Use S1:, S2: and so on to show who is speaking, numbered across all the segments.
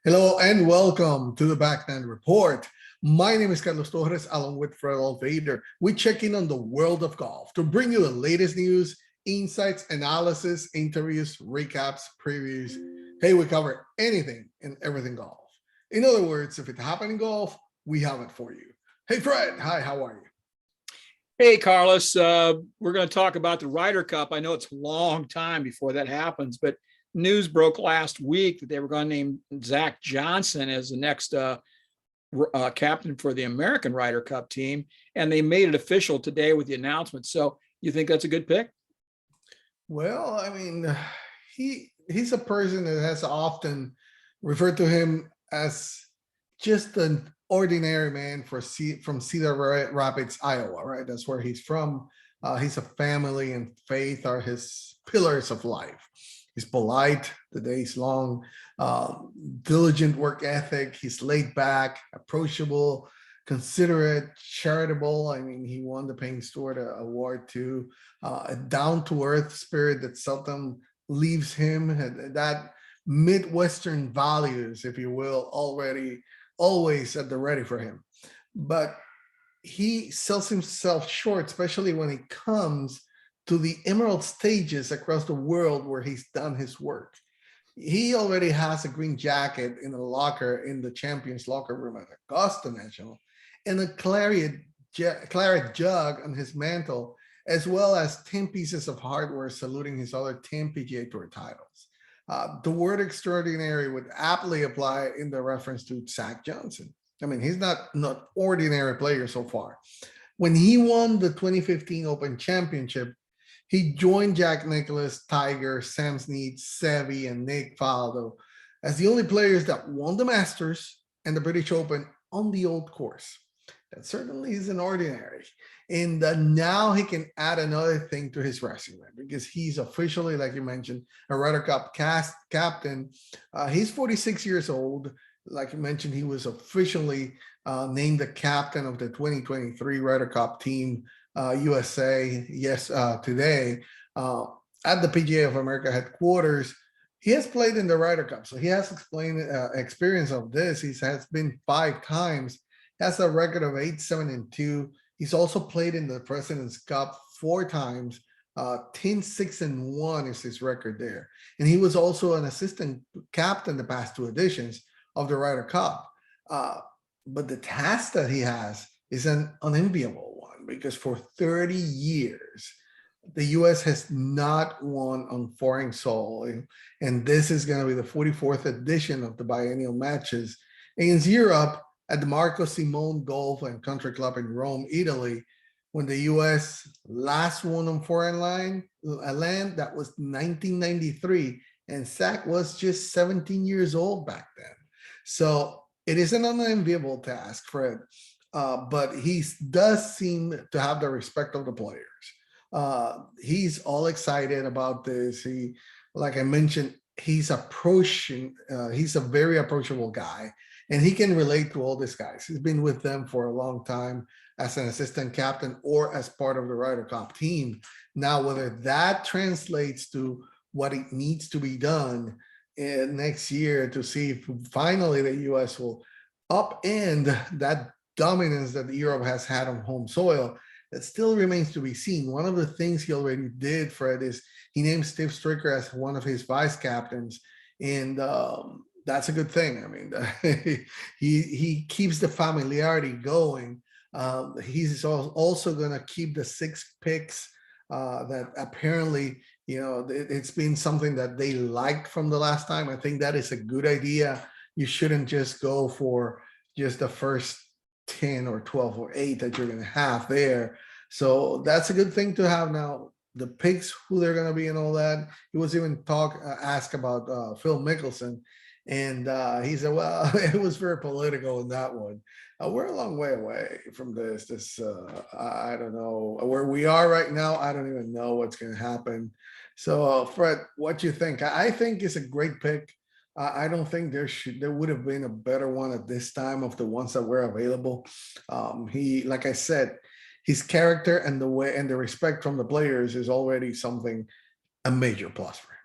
S1: Hello and welcome to the Backhand Report. My name is Carlos Torres, along with Fred Alvader. We check in on the world of golf to bring you the latest news, insights, analysis, interviews, recaps, previews. Hey, we cover anything and everything golf. In other words, if it happened in golf, we have it for you. Hey, Fred. Hi, how are you?
S2: Hey, Carlos, we're going to talk about the Ryder Cup. I know it's a long time before that happens, but news broke last week that they were going to name Zach Johnson as the next captain for the American Ryder Cup team, and they made it official today with the announcement. So you think that's a good pick?
S1: Well, I mean, he's a person that has often referred to him as just an ordinary man from Cedar Rapids, Iowa, right? That's where he's from. His family and faith are his pillars of life. He's polite, the day's long, uh, diligent work ethic. He's laid back, approachable, considerate, charitable. I mean, he won the Payne Stewart Award too. A down to earth spirit that seldom leaves him. That Midwestern values, if you will, already always at the ready for him. But he sells himself short, especially when it comes to the emerald stages across the world where he's done his work. He already has a green jacket in the locker in the champions locker room at Augusta National and a claret jug on his mantle, as well as 10 pieces of hardware saluting his other 10 PGA Tour titles. The word extraordinary would aptly apply in the reference to Zach Johnson. I mean, he's not an ordinary player so far. When he won the 2015 Open Championship, he joined Jack Nicklaus, Tiger, Sam Snead, Seve, and Nick Faldo as the only players that won the Masters and the British Open on the old course. That certainly isn't ordinary. And now he can add another thing to his resume because he's officially, like you mentioned, a Ryder Cup captain. He's 46 years old. Like you mentioned, he was officially named the captain of the 2023 Ryder Cup team USA. Yes, today at the PGA of America headquarters. He has played in the Ryder Cup, so he has explained experience of this. He has been 5 times, has a record of 8-7-2. He's also played in the President's Cup 4 times. 10-6-1 is his record there. And he was also an assistant captain the past 2 editions of the Ryder Cup. But the task that he has is an unenviable one because for 30 years, the US has not won on foreign soil. And this is going to be the 44th edition of the biennial matches against Europe at the Marco Simone Golf and Country Club in Rome, Italy, when the US last won on foreign land. That was 1993, and Zach was just 17 years old back then. So it is an unenviable task, Fred, but he does seem to have the respect of the players. He's all excited about this. Like I mentioned, he's approaching. He's a very approachable guy, and he can relate to all these guys. He's been with them for a long time as an assistant captain or as part of the Ryder Cup team. Now, whether that translates to what it needs to be done next year to see if finally the US will upend that dominance that Europe has had on home soil, that still remains to be seen. One of the things he already did, Fred, is he named Steve Stricker as one of his vice captains, and that's a good thing. I mean, he keeps the familiarity going. He's also going to keep the 6 picks that apparently, it's been something that they liked from the last time. I think that is a good idea. You shouldn't just go for just the first 10 or 12 or 8 that you're going to have there. So that's a good thing to have. Now the picks, who they're going to be and all that. He was even asked about Phil Mickelson, and he said, well, it was very political in that one. We're a long way away from this. I don't know where we are right now. I don't even know what's going to happen. So Fred, what do you think? I think it's a great pick. I don't think there would have been a better one at this time of the ones that were available. He, like I said, his character and the way and the respect from the players is already something, a major plus for him.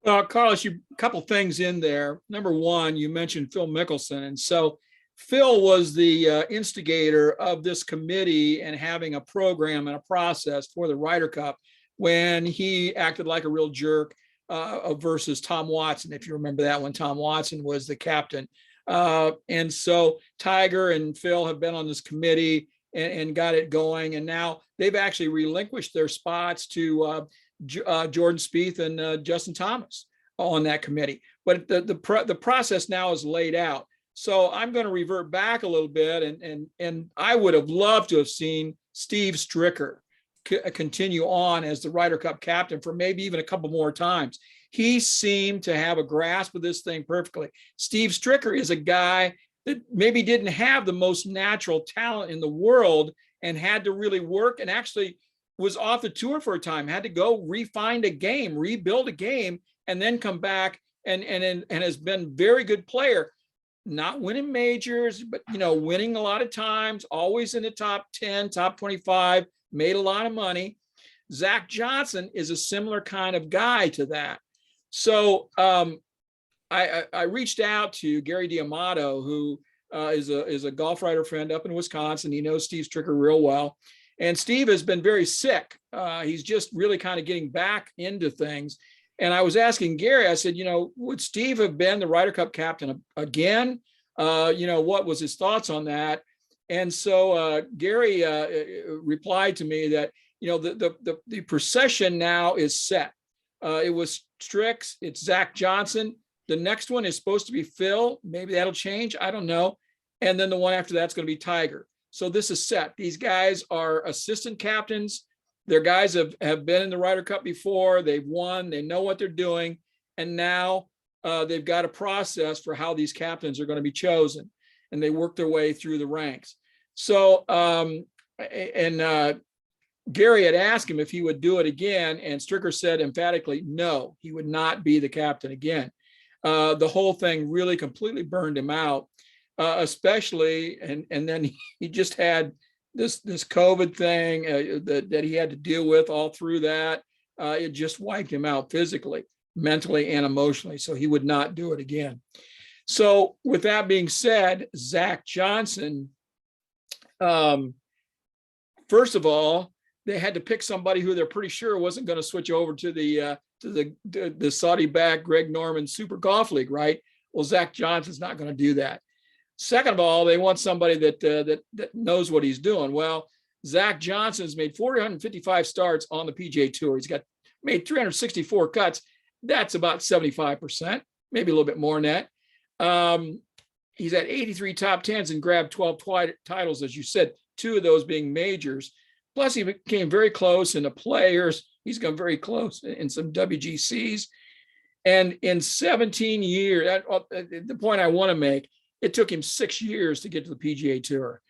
S2: Carlos, you a couple things in there. Number one, you mentioned Phil Mickelson, and so Phil was the instigator of this committee and having a program and a process for the Ryder Cup when he acted like a real jerk versus Tom Watson. If you remember that, when Tom Watson was the captain. And so Tiger and Phil have been on this committee and got it going. And now they've actually relinquished their spots to Jordan Spieth and Justin Thomas on that committee. But the process now is laid out. So I'm going to revert back a little bit, and I would have loved to have seen Steve Stricker continue on as the Ryder Cup captain for maybe even a couple more times. He seemed to have a grasp of this thing perfectly. Steve Stricker is a guy that maybe didn't have the most natural talent in the world and had to really work, and actually was off the tour for a time, had to go refine a game, rebuild a game, and then come back and has been very good player. Not winning majors, but winning a lot of times, always in the top 10, top 25, made a lot of money. Zach Johnson is a similar kind of guy to that. So I reached out to Gary D'Amato, who is a golf writer friend up in Wisconsin. He knows Steve Stricker real well. And Steve has been very sick. He's just really kind of getting back into things. And I was asking Gary, I said, would Steve have been the Ryder Cup captain again? What was his thoughts on that? And so Gary replied to me that, the procession now is set. It was Strix, it's Zach Johnson. The next one is supposed to be Phil. Maybe that'll change. I don't know. And then the one after that's going to be Tiger. So this is set. These guys are assistant captains. Their guys have been in the Ryder Cup before. They've won. They know what they're doing. And now they've got a process for how these captains are going to be chosen. And they work their way through the ranks. So, Gary had asked him if he would do it again. And Stricker said emphatically, no, he would not be the captain again. The whole thing really completely burned him out, especially, and then he just had this COVID thing that he had to deal with all through that. It just wiped him out physically, mentally, and emotionally. So he would not do it again. So with that being said, Zach Johnson, first of all, they had to pick somebody who they're pretty sure wasn't going to switch over to the Saudi-backed Greg Norman Super Golf League, right? Well, Zach Johnson's not going to do that. Second of all, they want somebody that knows what he's doing. Well, Zach Johnson's made 455 starts on the PGA Tour. He's made 364 cuts. That's about 75%, maybe a little bit more than that. He's had 83 top 10s and grabbed 12 titles, as you said, 2 of those being majors. Plus, he became very close in the Players. He's gone very close in some WGCs. And in 17 years, the point I want to make, it took him 6 years to get to the PGA Tour.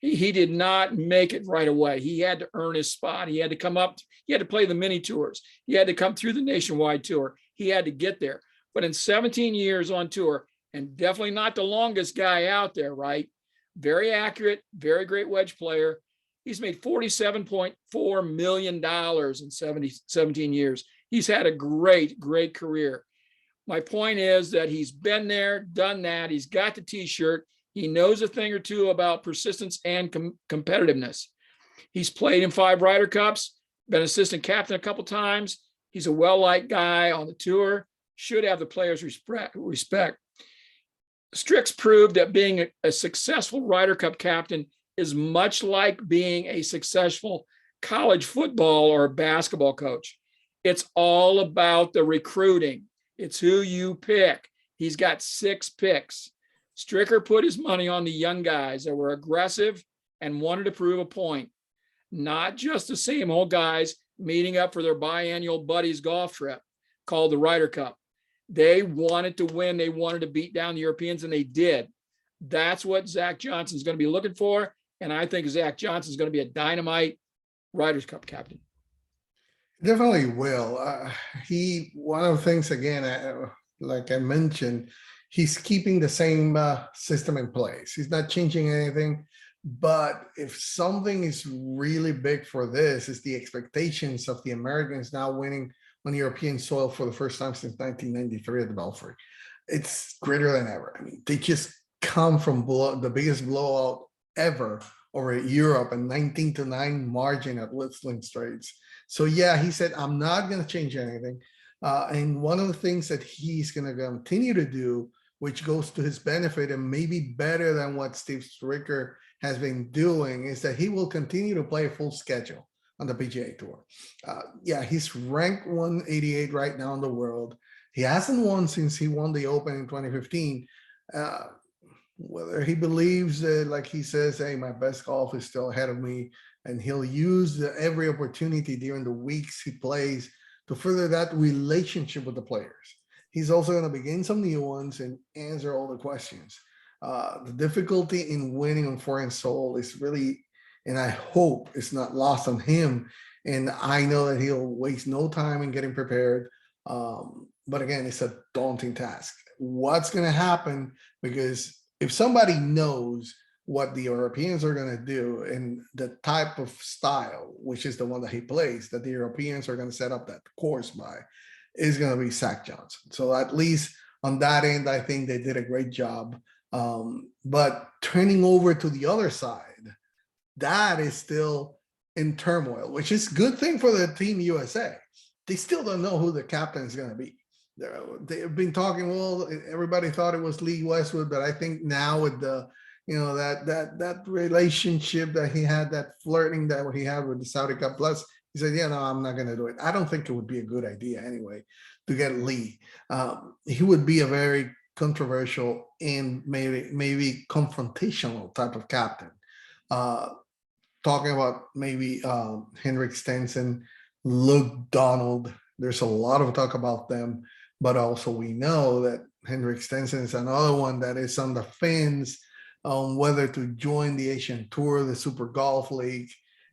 S2: He did not make it right away. He had to earn his spot. He had to come up. He had to play the mini tours. He had to come through the nationwide tour. He had to get there. But in 17 years on tour, and definitely not the longest guy out there, right? Very accurate, very great wedge player. He's made $47.4 million in 17 years. He's had a great, great career. My point is that he's been there, done that. He's got the t-shirt. He knows a thing or two about persistence and competitiveness. He's played in 5 Ryder Cups, been assistant captain a couple times. He's a well-liked guy on the tour, should have the players' respect. Strix proved that being a successful Ryder Cup captain is much like being a successful college football or basketball coach. It's all about the recruiting. It's who you pick. He's got 6 picks. Stricker put his money on the young guys that were aggressive and wanted to prove a point, not just the same old guys meeting up for their biannual buddies golf trip called the Ryder Cup. They wanted to win. They wanted to beat down the Europeans, and they did. That's what Zach Johnson's going to be looking for. And I think Zach Johnson's going to be a dynamite Ryder Cup captain.
S1: Definitely will. One of the things, again, like I mentioned, he's keeping the same system in place. He's not changing anything. But if something is really big for this, is the expectations of the Americans now winning on European soil for the first time since 1993 at the Belfry. It's greater than ever. I mean, they just come from the biggest blowout ever over Europe, and 19-9 margin at Whistling Straits. So yeah, he said, I'm not going to change anything. And one of the things that he's going to continue to do, which goes to his benefit and maybe better than what Steve Stricker has been doing, is that he will continue to play a full schedule on the PGA Tour. Yeah, he's ranked 188 right now in the world. He hasn't won since he won the Open in 2015. Whether he believes that, like he says, hey, my best golf is still ahead of me, and he'll use every opportunity during the weeks he plays to further that relationship with the players. He's also going to begin some new ones and answer all the questions. The difficulty in winning on Foreign Soul is really, and I hope it's not lost on him. And I know that he'll waste no time in getting prepared. But again, it's a daunting task. What's going to happen? Because if somebody knows what the Europeans are going to do and the type of style, which is the one that he plays, that the Europeans are going to set up that course by, is going to be Zach Johnson. So at least on that end, I think they did a great job. But turning over to the other side, that is still in turmoil, which is a good thing for the Team USA. They still don't know who the captain is going to be. They've been talking, well, everybody thought it was Lee Westwood, but I think now with the, that relationship that he had, that flirting that he had with the Saudi Cup Plus, he said, yeah, no, I'm not going to do it. I don't think it would be a good idea anyway to get Lee. He would be a very controversial and maybe confrontational type of captain. Talking about maybe Henrik Stenson, Luke Donald. There's a lot of talk about them, but also we know that Henrik Stenson is another one that is on the fence on whether to join the Asian Tour, the Super Golf League,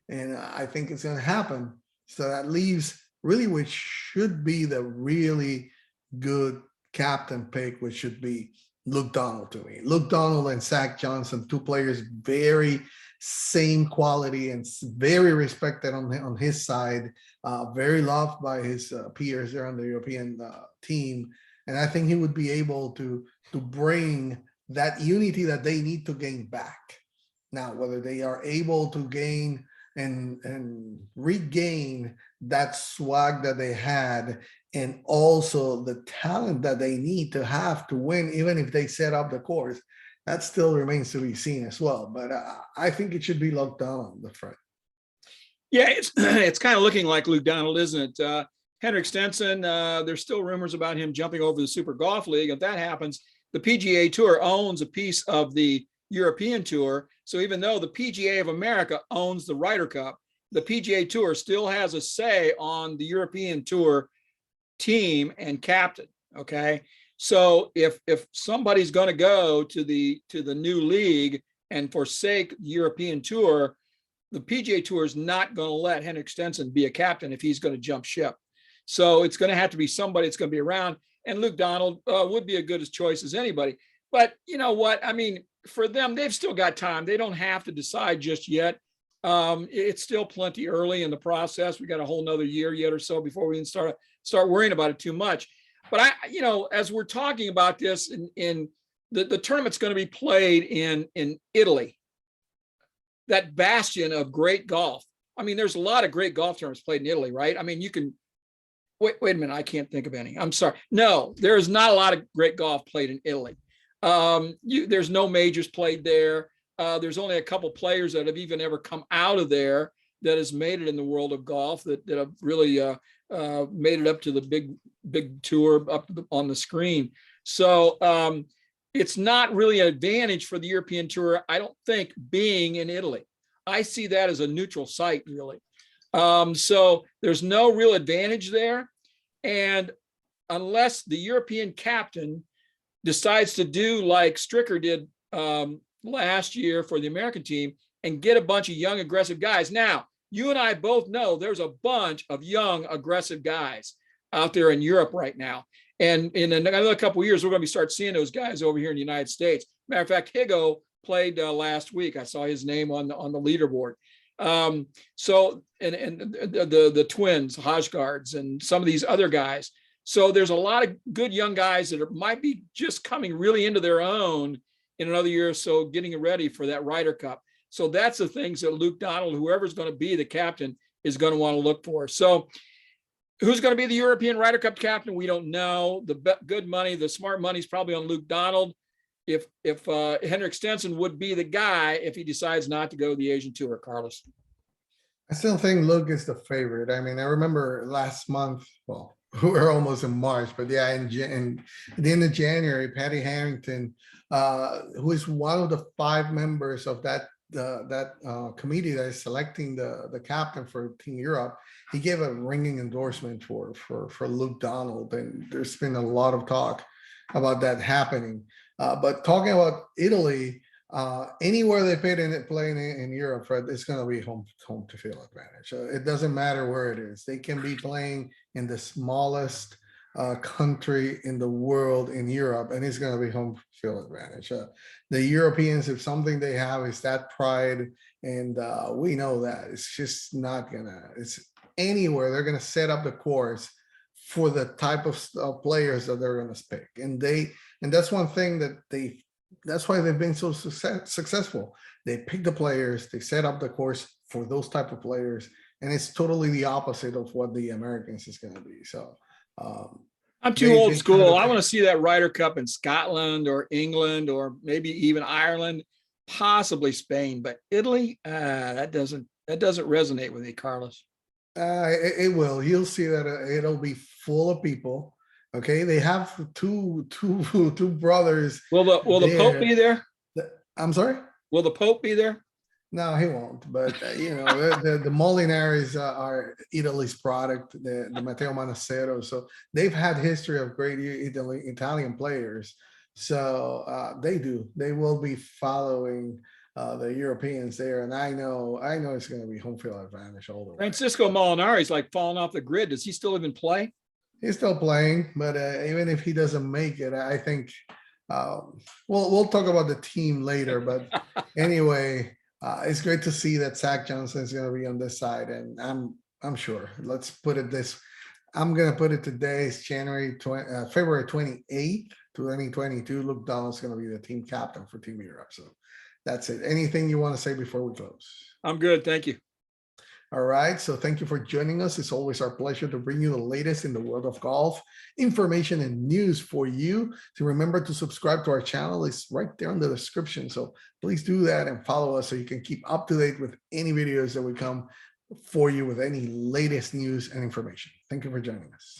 S1: and I think it's going to happen. So that leaves really which should be the really good captain pick, which should be Luke Donald to me. Luke Donald and Zach Johnson, two players, very same quality and very respected on his side, very loved by his peers there on the European team. And I think he would be able to bring that unity that they need to gain back. Now, whether they are able to gain and regain that swag that they had, and also the talent that they need to have to win, even if they set up the course, that still remains to be seen as well. But I think it should be Luke Donald on the front.
S2: Yeah, it's kind of looking like Luke Donald, isn't it? Henrik Stenson, there's still rumors about him jumping over the Super Golf League. If that happens, the PGA Tour owns a piece of the European Tour. So even though the PGA of America owns the Ryder Cup, the PGA Tour still has a say on the European Tour team and captain. Okay. So if somebody's going to go to the new league and forsake the European Tour, the PGA Tour is not going to let Henrik Stenson be a captain if he's going to jump ship. So it's going to have to be somebody that's going to be around. And Luke Donald would be a good choice as anybody. But you know what? I mean, for them, they've still got time. They don't have to decide just yet. It's still plenty early in the process. We got a whole nother year yet or so before we can start worrying about it too much. But as we're talking about this, in the tournament's going to be played in Italy, that bastion of great golf. I mean, there's a lot of great golf tournaments played in Italy, right? I mean, you can wait a minute. I can't think of any. I'm sorry. No, there is not a lot of great golf played in Italy. There's no majors played there. There's only a couple players that have even ever come out of there that has made it in the world of golf that have really made it up to the big tour up on the screen. So it's not really an advantage for the European Tour, I don't think, being in Italy. I see that as a neutral site, really. So there's no real advantage there. And unless the European captain decides to do like Stricker did last year for the American team and get a bunch of young, aggressive guys. Now, you and I both know there's a bunch of young, aggressive guys out there in Europe right now. And in another couple of years, we're going to start seeing those guys over here in the United States. Matter of fact, Higo played last week. I saw his name on the leaderboard. So, and the twins, Hodgegaards, and some of these other guys. So there's a lot of good young guys that might be just coming really into their own in another year or so, getting ready for that Ryder Cup. So that's the things that Luke Donald, whoever's going to be the captain, is going to want to look for. So who's going to be the European Ryder Cup captain? We don't know. The good money, the smart money is probably on Luke Donald. If Henrik Stenson would be the guy if he decides not to go to the Asian Tour, Carlos.
S1: I still think Luke is the favorite. I mean, I remember last month, well, we're almost in March, but yeah, in at the end of January, Patty Harrington, who is one of the 5 members of that committee that is selecting the captain for Team Europe, he gave a ringing endorsement for Luke Donald, and there's been a lot of talk about that happening. But talking about Italy, anywhere they play in Europe, Fred, it's going to be home to field advantage. It doesn't matter where it is. They can be playing in the smallest country in the world in Europe, and it's going to be home field advantage. The Europeans, if something they have is that pride, and we know that it's just not gonna. It's anywhere they're going to set up the course for the type of players that they're going to pick, and that's one thing that that's why they've been so successful. They pick the players, they set up the course for those type of players, and it's totally the opposite of what the Americans is going to be. So
S2: I'm too old school. I want to see that Ryder Cup in Scotland or England or maybe even Ireland, possibly Spain, but Italy, that doesn't resonate with me, Carlos.
S1: It will. You'll see that it'll be full of people. Okay, they have two brothers.
S2: Will the Pope be there?
S1: I'm sorry?
S2: Will the Pope be there?
S1: No, he won't. But you know, the Molinaris are Italy's product, the Matteo Manassero. So they've had history of great Italian players. So they will be following the Europeans there. And I know it's going to be home field advantage all the way.
S2: Francisco Molinari's like falling off the grid. Does he still even play?
S1: He's still playing, but even if he doesn't make it, I think we'll talk about the team later. But anyway, it's great to see that Zach Johnson is going to be on this side, and I'm sure. Let's put it this. I'm going to put it today. It's February 28th, 2022. Luke Donald's going to be the team captain for Team Europe. So that's it. Anything you want to say before we close?
S2: I'm good. Thank you.
S1: All right, so thank you for joining us. It's always our pleasure to bring you the latest in the world of golf, information and news for you. So remember to subscribe to our channel. It's right there in the description. So please do that and follow us so you can keep up to date with any videos that we come for you with any latest news and information. Thank you for joining us.